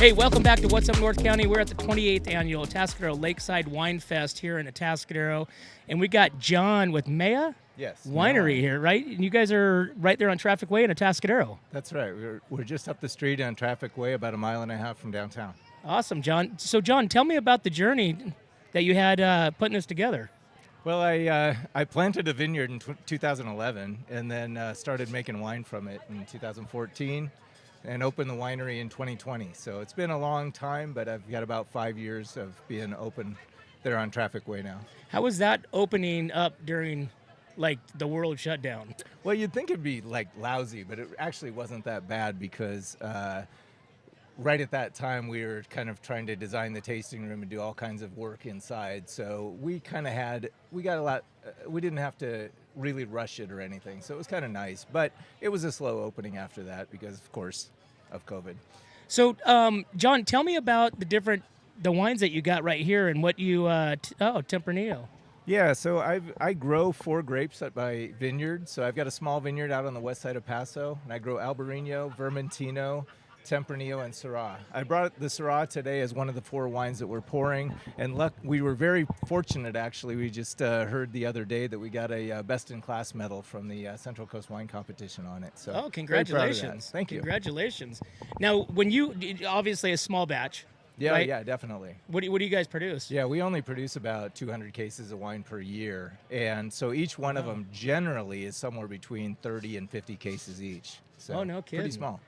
Hey, welcome back to What's Up North County. We're at the 28th annual Atascadero Lakeside Wine Fest here in Atascadero, and we got John with MEA Winery here, right? And you guys are right there on Traffic Way in Atascadero. That's right. We're just up the street on Traffic Way, about a mile and a half from downtown. Awesome, John. So, John, tell me about the journey that you had putting this together. Well, I planted a vineyard in 2011 and then started making wine from it in 2014 and opened the winery in 2020. So it's been a long time, but I've got about 5 years of being open there on Traffic Way now. How was that opening up during, like, the world shutdown? Well, you'd think it'd be, like, lousy, but it actually wasn't that bad because right at that time we were kind of trying to design the tasting room and do all kinds of work inside. So we kind of we didn't have to really rush it or anything. So it was kind of nice, but it was a slow opening after that because, of course, of COVID. So, John, tell me about the wines that you got right here and what you, Tempranillo. Yeah, so I grow 4 grapes at my vineyard. So I've got a small vineyard out on the west side of Paso, and I grow Albarino, Vermentino, Tempranillo, and Syrah. I brought the Syrah today as one of the 4 wines that we're pouring, and we were very fortunate, actually. We just heard the other day that we got a best-in-class medal from the Central Coast Wine Competition on it. So congratulations. Thank you. Congratulations. Now, when you, obviously a small batch, yeah, right? Yeah, definitely. What do you guys produce? Yeah, we only produce about 200 cases of wine per year, and so each one of them generally is somewhere between 30 and 50 cases each. So no kidding. Pretty small.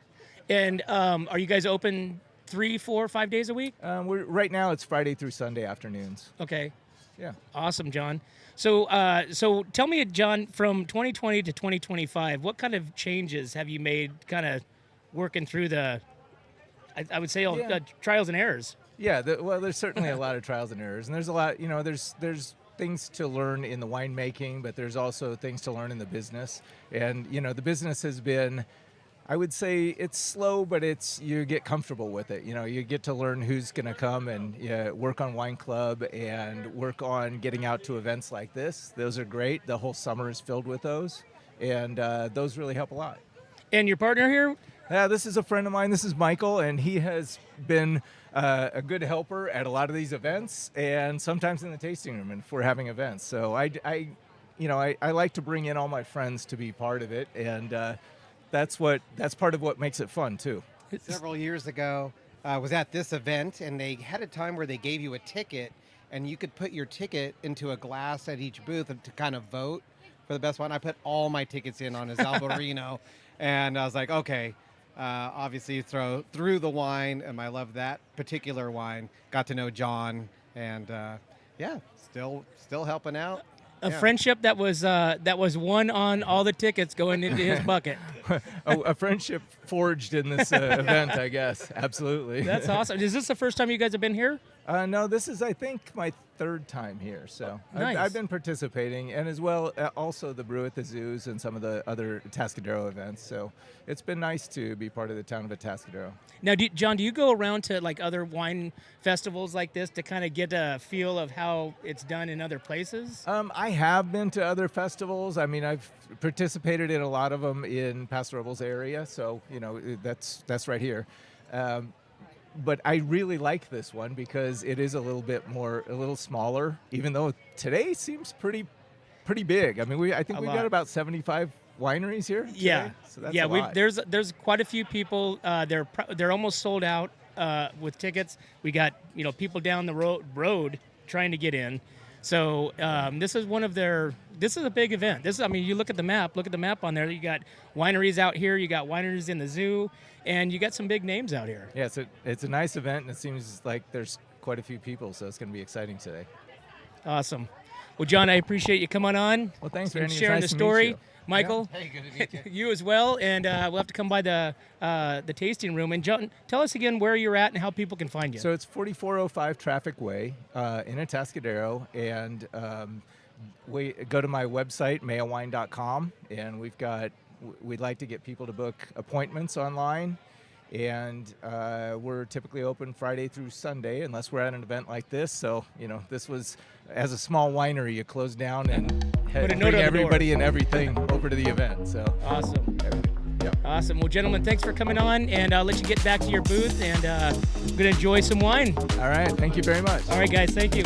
And are you guys open 3, 4, 5 days a week? Right now it's Friday through Sunday afternoons. Okay. Yeah. Awesome, John. So tell me, John, from 2020 to 2025, what kind of changes have you made kind of working through I would say, trials and errors? Yeah, well, there's certainly a lot of trials and errors. And there's a lot, there's things to learn in the winemaking, but there's also things to learn in the business. And, the business has been, I would say it's slow, but you get comfortable with it. You get to learn who's going to come and work on Wine Club and work on getting out to events like this. Those are great. The whole summer is filled with those, and those really help a lot. And your partner here? Yeah, this is a friend of mine. This is Michael, and he has been a good helper at a lot of these events, and sometimes in the tasting room if we're having events. So I like to bring in all my friends to be part of it, and that's part of what makes it fun too. Several years ago, I was at this event, and they had a time where they gave you a ticket, and you could put your ticket into a glass at each booth to kind of vote for the best wine. I put all my tickets in on his Albarino, and I was like, okay. Obviously, through the wine, and I love that particular wine. Got to know John, and still helping out. A friendship that was won on all the tickets going into his bucket. a friendship forged in this event, I guess. Absolutely. That's awesome. Is this the first time you guys have been here? No, this is, I think, my 3rd time here. So nice. I've been participating, and as well, also the Brew at the Zoos and some of the other Atascadero events. So it's been nice to be part of the town of Atascadero. Now, John, do you go around to like other wine festivals like this to kind of get a feel of how it's done in other places? I have been to other festivals. I mean, I've participated in a lot of them in Paso Robles area. So, that's right here. But I really like this one because it is a little smaller, even though today seems pretty big. I mean, I think we've got about 75 wineries here today, yeah. So that's a lot. There's quite a few people. They're almost sold out with tickets. We got people down the road trying to get in. So this is a big event. You look at the map on there. You got wineries out here. You got wineries in the zoo, and you got some big names out here. Yeah, it's a nice event, and it seems like there's quite a few people, so it's going to be exciting today. Awesome. Well, John, I appreciate you coming on. Well, thanks for sharing the story. Michael, hey, good to meet you. You as well, and we'll have to come by the tasting room. And John, tell us again where you're at and how people can find you. So it's 4405 Traffic Way in Atascadero, and go to my website, meawine.com, and we'd like to get people to book appointments online, and we're typically open Friday through Sunday unless we're at an event like this. So this was, as a small winery, you close down and bring everybody and everything over to the event. So awesome. Yep. Awesome. Well, gentlemen, thanks for coming on, and I'll let you get back to your booth, and I'm going to enjoy some wine. All right. Thank you very much. All right, guys. Thank you.